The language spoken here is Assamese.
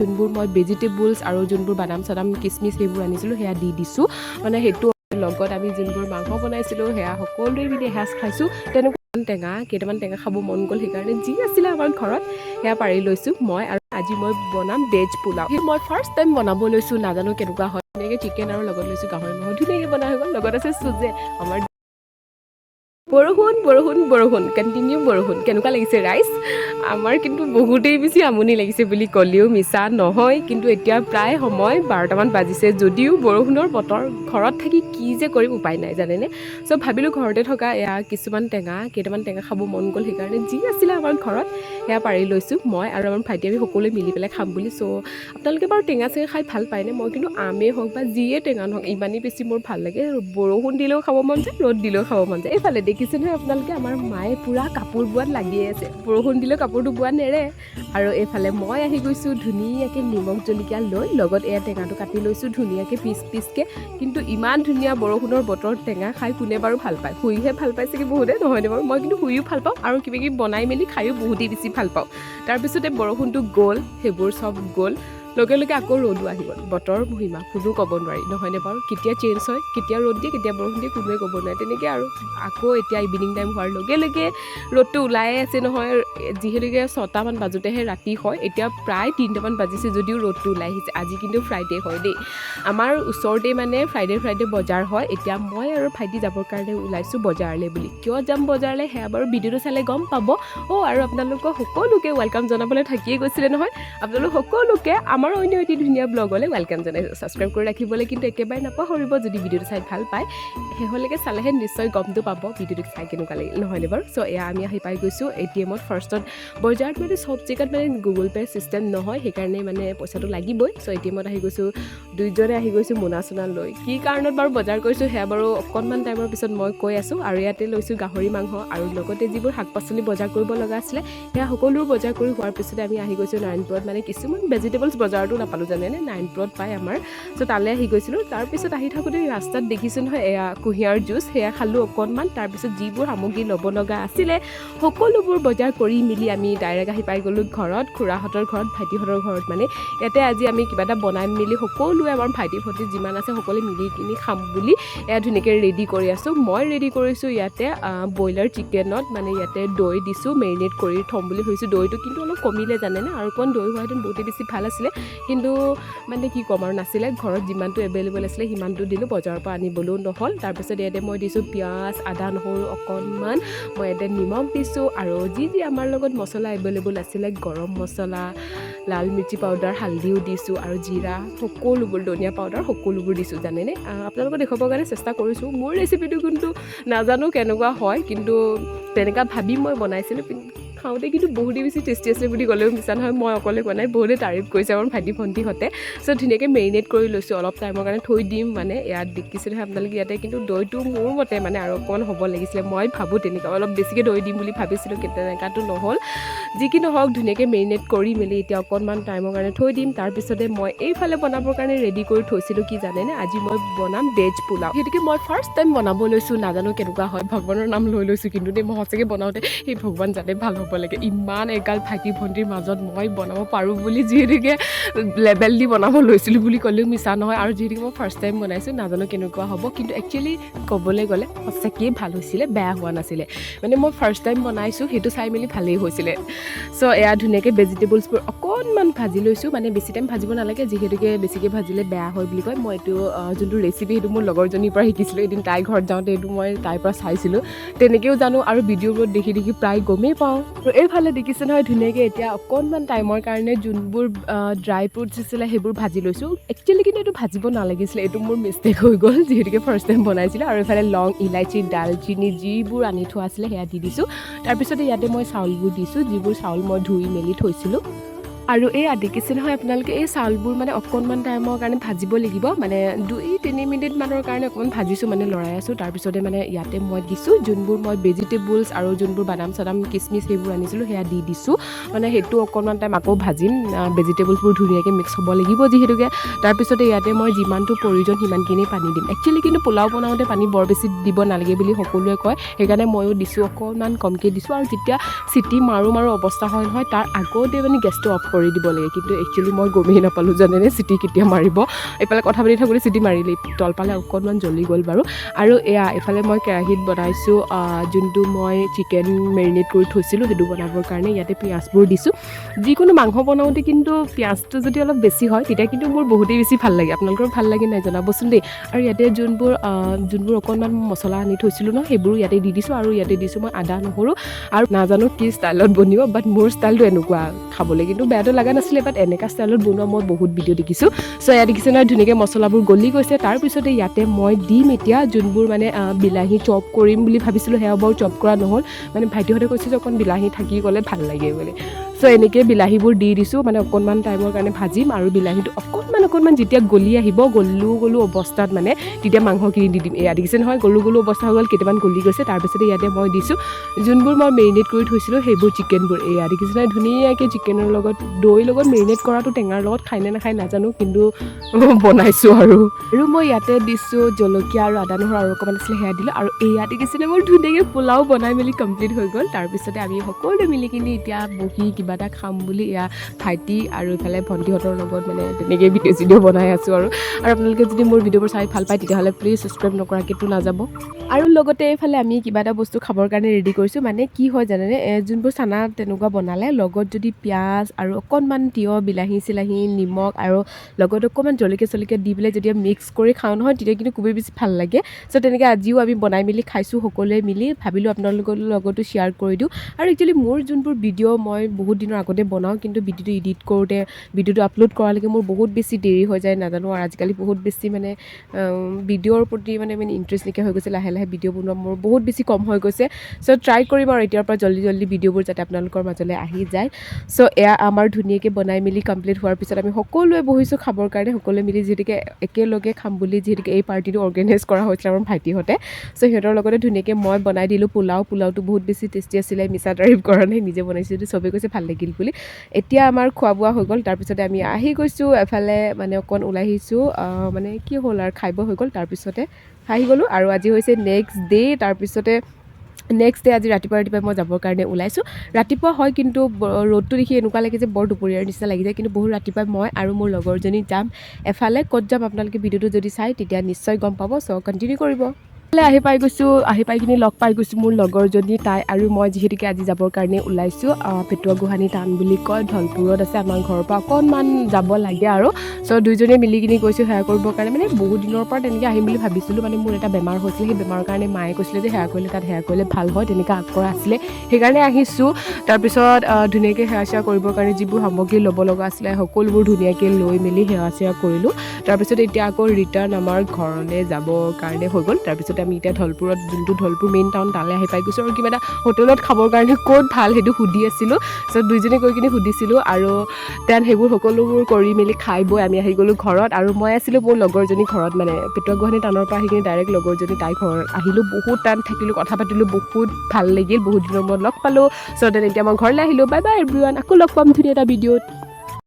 যোনবোৰ মই ভেজিটেবলছ আৰু যোনবোৰ বাদাম চাদাম কিচমিচ সেইবোৰ আনিছিলোঁ সেয়া দি দিছোঁ মানে সেইটো লগত আমি যোনবোৰ মাংস বনাইছিলোঁ সেয়া সকলোৱে মিলি এসাঁজ খাইছোঁ তেনেকুৱা কেইটামান টেঙা খাব মন গ'ল সেইকাৰণে যি আছিলে আমাৰ ঘৰত সেয়া পাৰি লৈছোঁ মই আৰু আজি মই বনাম ভেজ পোলাও মই ফাৰ্ষ্ট টাইম বনাব লৈছোঁ নাজানো কেনেকুৱা হয় ধুনীয়াকৈ চিকেন আৰু লগত লৈছোঁ গাহৰি মাংস ধুনীয়াকৈ বনাই হৈ গ'ল লগত আছে চুজে আমাৰ বৰষুণ কণ্টিনিউ বৰষুণ কেনেকুৱা লাগিছে ৰাইজ আমাৰ কিন্তু বহুতেই বেছি আমনি লাগিছে বুলি ক'লেও মিছা নহয় কিন্তু এতিয়া প্ৰায় সময় 12টামান বাজিছে যদিও বৰষুণৰ বতৰ ঘৰত থাকি কি যে কৰিম উপায় নাই জানেনে চ' ভাবিলোঁ ঘৰতে থকা এয়া কেইটামান টেঙা খাব মন গ'ল সেইকাৰণে যি আছিলে আমাৰ ঘৰত সেয়া পাৰি লৈছোঁ মই আৰু আমাৰ ভাইটি আমি সকলোৱে মিলি পেলাই খাম বুলি চ' আপোনালোকে বাৰু টেঙা চেঙা খাই ভাল পায়নে মই কিন্তু আমেই হওক বা যিয়ে টেঙা নহওক ইমানেই বেছি মোৰ ভাল লাগে বৰষুণ দিলেও খাব মন যায় ৰ'দ দিলেও খাব মন যায় এইফালে দেখিছে নহয় আপোনালোকে আমাৰ মায়ে পূৰা কাপোৰ বোৱাত লাগিয়ে আছে বৰষুণ দিলেও কাপোৰটো বোৱা নেৰে আৰু এইফালে মই আহি গৈছোঁ ধুনীয়াকৈ নিমখ জলকীয়া লৈ লগত এয়া টেঙাটো কাটি লৈছোঁ ধুনীয়াকৈ পিচকৈ কিন্তু ইমান ধুনীয়া বৰষুণৰ বতৰ টেঙা খাই কোনে বাৰু ভাল পায় শুইহে ভাল পাই চাগে বহুতে নহয়নে বাৰু মই কিন্তু শুইও ভাল পাওঁ আৰু কিবা কিবি বনাই মেলি খায়ো বহুতেই বেছি ভাল পাওঁ তাৰপিছতে বৰষুণটো গ'ল সেইবোৰ চব গ'ল লগে লগে আকৌ ৰ'দো আহি গ'ল বতৰ মহিমা কোনো ক'ব নোৱাৰি নহয়নে বাৰু কেতিয়া চেঞ্জ হয় কেতিয়া ৰ'দ দিয়ে কেতিয়া বৰষুণ দিয়ে কোনোৱে ক'ব নোৱাৰে তেনেকৈ আৰু আকৌ এতিয়া ইভিনিং টাইম হোৱাৰ লগে লগে ৰ'দটো ওলাই আছে নহয় যিহেতুকে 6টামান বাজোতেহে ৰাতি হয় এতিয়া প্ৰায় 3টামান বাজিছে যদিও ৰ'দটো ওলাই আহিছে আজি কিন্তু ফ্ৰাইডে হয় দেই আমাৰ ওচৰতে মানে ফ্ৰাইডে বজাৰ হয় এতিয়া মই আৰু ভাইটি যাবৰ কাৰণে ওলাইছোঁ বজাৰলৈ বুলি কিয় যাম বজাৰলৈ সেয়া বাৰু ভিডিঅ'টো চালে গম পাব আৰু আপোনালোকক সকলোকে ৱেলকাম জনাবলৈ থাকিয়ে গৈছিলে নহয় আপোনালোক সকলোকে আমাৰ অন্য এটি ধুনীয়া ব্লগলৈ ৱেলকাম জনাইছোঁ ছাবস্ক্ৰাইব কৰি ৰাখিবলৈ কিন্তু একেবাৰে নাপাহৰিব যদি ভিডিঅ'টো চাই ভাল পায় শেষলৈকে চালেহে নিশ্চয় গমটো পাব ভিডিঅ'টো চাই কেনেকুৱা লাগিল নহয়নে বাৰু চ' এয়া আমি আহি পাই গৈছোঁ ATMত ফাৰ্ষ্টত বজাৰত মানে চব জেগাত মানে গুগল পে' চিষ্টেম নহয় সেইকাৰণে মানে পইচাটো লাগিবই চ' ATMত আহি গৈছোঁ দুইজনে আহি গৈছোঁ মোনা চোনা লৈ কি কাৰণত বাৰু বজাৰ কৰিছোঁ সেয়া বাৰু অকণমান টাইমৰ পিছত মই কৈ আছোঁ আৰু ইয়াতে লৈছোঁ গাহৰি মাংস আৰু লগতে যিবোৰ শাক পাচলি বজাৰ কৰিব লগা আছিলে সেয়া সকলো বজাৰ কৰি হোৱাৰ পিছতে আমি আহি গৈছোঁ নাৰায়ণপুৰত মানে কিছুমান ভেজিটেবলছ বজাৰতো নাপালোঁ জানেনে নাৰায়ণপুৰত পায় আমাৰ চ' তালৈ আহি গৈছিলোঁ তাৰপিছত আহি থাকোঁতে ৰাস্তাত দেখিছোঁ নহয় এয়া কুঁহিয়াৰ জুচ সেয়া খালোঁ অকণমান তাৰপিছত যিবোৰ সামগ্ৰী ল'ব লগা আছিলে সকলোবোৰ বজাৰ কৰি মেলি আমি ডাইৰেক্ট আহি পাই গ'লোঁ ঘৰত খুৰাহঁতৰ ঘৰত ভাইটিহঁতৰ ঘৰত মানে ইয়াতে আজি আমি কিবা এটা বনাই মেলি সকলোৱে আমাৰ ভাইটি ভণ্টি যিমান আছে সকলোৱে মিলি কিনি খাম বুলি এয়া ধুনীয়াকৈ ৰেডি কৰি আছোঁ মই ৰেডি কৰিছোঁ ইয়াতে ব্ৰইলাৰ চিকেনত মানে ইয়াতে দৈ দিছোঁ মেৰিনেট কৰি থ'ম বুলি ভাবিছোঁ দৈটো কিন্তু অলপ কমিলে জানেনে আৰু অকণ দৈ হোৱাহেঁতেন বহুতেই বেছি ভাল আছিলে কিন্তু মানে কি ক'ম আৰু নাছিলে ঘৰত যিমানটো এভেইলেবল আছিলে সিমানটো দিলোঁ বজাৰৰ পৰা আনিবলৈও নহ'ল তাৰপিছত ইয়াতে মই দিছোঁ পিঁয়াজ আদা নহৰু অকণমান মই ইয়াতে নিমখ দিছোঁ আৰু যি আমাৰ লগত মছলা এভেইলেবল আছিলে গৰম মছলা লাল মিৰ্চি পাউডাৰ হালধিও দিছোঁ আৰু জিৰা সকলোবোৰ ধনিয়া পাউডাৰ সকলোবোৰ দিছোঁ জানেনে আপোনালোকক দেখুৱাবৰ কাৰণে চেষ্টা কৰিছোঁ মোৰ ৰেচিপিটো কিন্তু নাজানো কেনেকুৱা হয় কিন্তু তেনেকুৱা ভাবি মই বনাইছিলোঁ খাওঁতে কিন্তু বহুতেই বেছি টেষ্টি আছিলে বুলি ক'লেও মিছা নহয় মই অকলে বনাই বহুতে তাৰিফ কৰিছে আমাৰ ভাইটি ভণ্টিহঁতে চ' ধুনীয়াকৈ মেৰিনেট কৰি লৈছোঁ অলপ টাইমৰ কাৰণে থৈ দিম মানে ইয়াত দেখিছিলোঁ আপোনালোকে ইয়াতে কিন্তু দৈটো মোৰ মতে মানে আৰু অকণমান হ'ব লাগিছিলে মই ভাবোঁ তেনেকুৱা অলপ বেছিকৈ দৈ দিম বুলি ভাবিছিলোঁ কিন্তু তেনেকুৱাটো নহ'ল যি কি নহওক ধুনীয়াকৈ মেৰিনেট কৰি মেলি এতিয়া অকণমান টাইমৰ কাৰণে থৈ দিম তাৰপিছতে মই এইফালে বনাবৰ কাৰণে ৰেডি কৰি থৈছিলোঁ কি জানেনে আজি মই বনাম ভেজ পোলাও সেইটোকে মই ফাৰ্ষ্ট টাইম বনাব লৈছোঁ নাজানো কেনেকুৱা হয় ভগৱানৰ নাম লৈ লৈছোঁ কিন্তু দেই মই সঁচাকৈ বনাওঁতে সেই ভগৱান যাতে ভাল হ'ব লাগে ইমান এগাল ভাইটি ভণ্টিৰ মাজত মই বনাব পাৰোঁ বুলি যিহেতুকে লেবেল দি বনাব লৈছিলোঁ বুলি ক'লেও মিছা নহয় আৰু যিহেতুকে মই ফাৰ্ষ্ট টাইম বনাইছোঁ নাজানো কেনেকুৱা হ'ব কিন্তু একচুৱেলি ক'বলৈ গ'লে সঁচাকৈয়ে ভাল হৈছিলে বেয়া হোৱা নাছিলে মানে মই ফাৰ্ষ্ট টাইম বনাইছোঁ সেইটো চাই মেলি ভালেই হৈছিলে চ' এয়া ধুনীয়াকৈ ভেজিটেবলছবোৰ অকণমান ভাজি লৈছোঁ মানে বেছি টাইম ভাজিব নালাগে যিহেতুকে বেছিকৈ ভাজিলে বেয়া হয় বুলি কয় মই এইটো যোনটো ৰেচিপি সেইটো মোৰ লগৰজনীৰ পৰা শিকিছিলোঁ এদিন তাইৰ ঘৰত যাওঁতে এইটো মই তাইৰ পৰা চাইছিলোঁ তেনেকৈও জানো আৰু ভিডিঅ'বোৰত দেখি প্ৰায় গমেই পাওঁ আৰু এইফালে দেখিছে নহয় ধুনীয়াকৈ এতিয়া অকণমান টাইমৰ কাৰণে যোনবোৰ ড্ৰাই ফ্ৰুটছ আছিলে সেইবোৰ ভাজি লৈছোঁ একচুৱেলি কিন্তু এইটো ভাজিব নালাগিছিলে এইটো মোৰ মিষ্টেক হৈ গ'ল যিহেতুকে ফাৰ্ষ্ট টাইম বনাইছিলোঁ আৰু এইফালে লং ইলাইচি ডালচিনি যিবোৰ আনি থোৱা আছিলে সেয়া দি দিছোঁ তাৰপিছতে ইয়াতে মই চাউলবোৰ দিছোঁ যিবোৰ চাউল মই ধুই মেলি থৈছিলোঁ আৰু এয়া দেখিছে নহয় আপোনালোকে এই চাউলবোৰ মানে অকণমান টাইমৰ কাৰণে ভাজিব লাগিব মানে 2-3 মিনিটমানৰ কাৰণে অকণমান ভাজিছোঁ মানে লৰাই আছোঁ তাৰপিছতে মানে ইয়াতে মই দিছোঁ যোনবোৰ মই ভেজিটেবলছ আৰু যোনবোৰ বাদাম চাদাম কিচমিচ সেইবোৰ আনিছিলোঁ সেয়া দি দিছোঁ মানে সেইটো অকণমান টাইম আকৌ ভাজিম ভেজিটেবলছবোৰ ধুনীয়াকৈ মিক্স হ'ব লাগিব যিহেতুকে তাৰপিছতে ইয়াতে মই যিমানটো প্ৰয়োজন সিমানখিনি পানী দিম একচুৱেলি কিন্তু পোলাও বনাওঁতে পানী বৰ বেছি দিব নালাগে বুলি সকলোৱে কয় সেইকাৰণে ময়ো দিছোঁ অকণমান কমকৈ দিছোঁ আৰু যেতিয়া চিটি মাৰো অৱস্থা হয় নহয় তাৰ আগতে মানে গেছটো অফ কৰি কৰি দিব লাগে কিন্তু একচুৱেলি মই গমেই নাপালোঁ জানেনে চিটি কেতিয়া মাৰিব এইফালে কথা পাতি থাকোঁতে চিটি মাৰিলেই তল পালে অকণমান জ্বলি গ'ল বাৰু আৰু এয়া এইফালে মই কেৰাহীত বনাইছোঁ যোনটো মই চিকেন মেৰিনেট কৰি থৈছিলোঁ সেইটো বনাবৰ কাৰণে ইয়াতে পিঁয়াজবোৰ দিছোঁ যিকোনো মাংস বনাওঁতে কিন্তু পিঁয়াজটো যদি অলপ বেছি হয় তেতিয়া কিন্তু মোৰ বহুতেই বেছি ভাল লাগে আপোনালোকৰ ভাল লাগে নাই জনাবচোন দেই আৰু ইয়াতে যোনবোৰ অকণমান মছলা আনি থৈছিলোঁ ন সেইবোৰ ইয়াতে দি দিছোঁ আৰু ইয়াতে দিছোঁ মই আদা নহৰু আৰু নাজানো কি ষ্টাইলত বনিব বাট মোৰ ষ্টাইলটো এনেকুৱা খাবলৈ কিন্তু বেয়াটো লগা নাছিলে বাট এনেকুৱা ষ্টাইলত বনোৱা মই বহুত ভিডিঅ' দেখিছোঁ চ' ইয়াত দেখিছে নহয় ধুনীয়াকৈ মছলাবোৰ গলি গৈছে তাৰপিছতে ইয়াতে মই দিম এতিয়া যোনবোৰ মানে বিলাহী চপ কৰিম বুলি ভাবিছিলোঁ সেয়া বাৰু চপ কৰা নহ'ল মানে ভাইটিহঁতে কৈছে যে অকণ বিলাহী থাকি গ'লে ভাল লাগে বুলি চ' এনেকৈ বিলাহীবোৰ দি দিছোঁ মানে অকণমান টাইমৰ কাৰণে ভাজিম আৰু বিলাহীটো অকণমান যেতিয়া গলি আহিব গলো অৱস্থাত মানে তেতিয়া মাংসখিনি দি দিম এয়া দেখিছে নহয় গলো অৱস্থা হৈ গ'ল কেইটামান গলি গৈছে তাৰপিছতে ইয়াতে মই দিছোঁ যোনবোৰ মই মেৰিনেট কৰি থৈছিলোঁ সেইবোৰ চিকেনবোৰ এয়া দেখিছে নহয় ধুনীয়াকৈ চিকেনৰ লগত দৈৰ লগত মেৰিনেট কৰাটো টেঙাৰ লগত খাই নে নাখায় নাজানো কিন্তু বনাইছোঁ আৰু মই ইয়াতে দিছোঁ জলকীয়া আৰু আদা নহৰু আৰু অকণমান আছিলে সেয়া দিলোঁ আৰু এয়া দেখিছেনে মোৰ ধুনীয়াকৈ পোলাও বনাই মেলি কমপ্লিট হৈ গ'ল তাৰপিছতে আমি সকলোৱে মিলি কিনি এতিয়া বহি কিবা এটা খাম বুলি এয়া ভাইটি আৰু ইফালে ভণ্টিহঁতৰ লগত মানে তেনেকৈ ভিডিঅ' বনাই আছোঁ আৰু আপোনালোকে যদি মোৰ ভিডিঅ'বোৰ চাই ভাল পায় তেতিয়াহ'লে প্লিজ ছাবস্ক্ৰাইব নকৰাকৈতো নাযাব আৰু লগতে এইফালে আমি কিবা এটা বস্তু খাবৰ কাৰণে ৰেডি কৰিছোঁ মানে কি হয় জানেনে যোনবোৰ চানা তেনেকুৱা বনালে লগত যদি পিঁয়াজ আৰু অকণমান তিয়ঁহ বিলাহী চিলাহী নিমখ আৰু লগত অকণমান জলকীয়া দি পেলাই যেতিয়া মিক্স কৰি খাওঁ নহয় তেতিয়া কিন্তু খুবেই বেছি ভাল লাগে চ' তেনেকৈ আজিও আমি বনাই মেলি খাইছোঁ সকলোৱে মিলি ভাবিলোঁ আপোনালোকৰ লগতো শ্বেয়াৰ কৰি দিওঁ আৰু একচুৱেলি মোৰ যোনবোৰ ভিডিঅ' মই বহুত দিনৰ আগতে বনাওঁ কিন্তু ভিডিঅ'টো এডিট কৰোঁতে ভিডিঅ'টো আপলোড কৰালৈকে মোৰ বহুত বেছি দেৰি হৈ যায় নাজানো আৰু আজিকালি বহুত বেছি মানে ভিডিঅ'ৰ প্ৰতি মানে ইণ্টাৰেষ্ট নাইকিয়া হৈ গৈছে লাহে লাহে ভিডিঅ' বনোৱা মোৰ বহুত বেছি কম হৈ গৈছে চ' ট্ৰাই কৰিম আৰু এতিয়াৰ পৰা জল্দি ভিডিঅ'বোৰ যাতে আপোনালোকৰ মাজলৈ আহি যায় চ' এয়া আমাৰ ধুনীয়াকৈ বনাই মেলি কমপ্লিট হোৱাৰ পিছত আমি সকলোৱে বহিছোঁ খাবৰ কাৰণে সকলোৱে মিলি যিহেতুকে একেলগে খাম বুলি যিহেতুকে এই পাৰ্টিটো অৰ্গেনাইজ কৰা হৈছিলে আমাৰ ভাইটিহঁতে চ' সিহঁতৰ লগতে ধুনীয়াকৈ মই বনাই দিলোঁ পোলাওটো বহুত বেছি টেষ্টি আছিলে মিছা তাৰিফ কৰা নাই নিজে বনাইছোঁ যদি চবেই কৈছে ভাল লাগিল বুলি এতিয়া আমাৰ খোৱা বোৱা হৈ গ'ল তাৰপিছতে আমি আহি গৈছোঁ এফালে মানে অকণ ওলাই আহিছোঁ মানে কি হ'ল আৰু খাই হৈ গ'ল তাৰপিছতে আহি গ'লোঁ আৰু আজি হৈছে নেক্সট ডে তাৰপিছতে নেক্সট ডে আজি ৰাতিপুৱা মই যাবৰ কাৰণে ওলাইছোঁ ৰাতিপুৱা হয় কিন্তু ৰ'দটো দেখি এনেকুৱা লাগে যে বৰ দুপৰীয়াৰ নিচিনা লাগি যায় কিন্তু বহুত ৰাতিপুৱাই মই আৰু মোৰ লগৰজনী যাম এফালে ক'ত যাম আপোনালোকে ভিডিঅ'টো যদি চাই তেতিয়া নিশ্চয় গম পাব চ' কণ্টিনিউ কৰিব আহি পাই কিনি লগ পাই গৈছোঁ মোৰ লগৰজনী তাই আৰু মই যিহেতুকে আজি যাবৰ কাৰণে ওলাইছোঁ পেটুৱা গোহানি টান বুলি কয় ধলপুৰত আছে আমাৰ ঘৰৰ পৰা অকণমান যাব লাগে আৰু চ' দুইজনীয়ে মিলি কিনি গৈছোঁ সেৱা কৰিবৰ কাৰণে মানে বহুত দিনৰ পৰা তেনেকৈ আহিম বুলি ভাবিছিলোঁ মানে মোৰ এটা বেমাৰ হৈছিলে সেই বেমাৰৰ কাৰণে মায়ে কৈছিলে যে সেৱা কৰিলে ভাল হয় তেনেকৈ আগৰ আছিলে সেইকাৰণে আহিছোঁ তাৰপিছত ধুনীয়াকৈ সেৱা কৰিবৰ কাৰণে যিবোৰ সামগ্ৰী ল'ব লগা আছিলে সকলোবোৰ ধুনীয়াকৈ লৈ মেলি সেৱা কৰিলোঁ তাৰপিছত এতিয়া আকৌ ৰিটাৰ্ণ আমাৰ ঘৰলৈ যাবৰ কাৰণে হৈ গ'ল তাৰপিছত আমি এতিয়া ধলপুৰত যোনটো ধলপুৰ মেইন টাউন তালৈ আহি পাই গৈছোঁ আৰু কিবা এটা হোটেলত খাবৰ কাৰণে ক'ত ভাল সেইটো সুধি আছিলোঁ চ' দুইজনে গৈ কিনি সুধিছিলোঁ আৰু দেন সেইবোৰ সকলোবোৰ কৰি মেলি খাই বৈ আমি আহি গ'লোঁ ঘৰত আৰু মই আছিলোঁ মোৰ লগৰজনী ঘৰত মানে পেটুৱা গুৱাহাটী টাউনৰ পৰা আহি কিনি ডাইৰেক্ট লগৰজনী তাই ঘৰত আহিলোঁ বহুত টাইম থাকিলোঁ কথা পাতিলোঁ বহুত ভাল লাগিল বহুত দিনৰ মূৰত লগ পালোঁ চ' দেন এতিয়া মই ঘৰলৈ আহিলোঁ বাই বাই এভৰিৱান আকৌ লগ পাম ধুনীয়া এটা ভিডিঅ'ত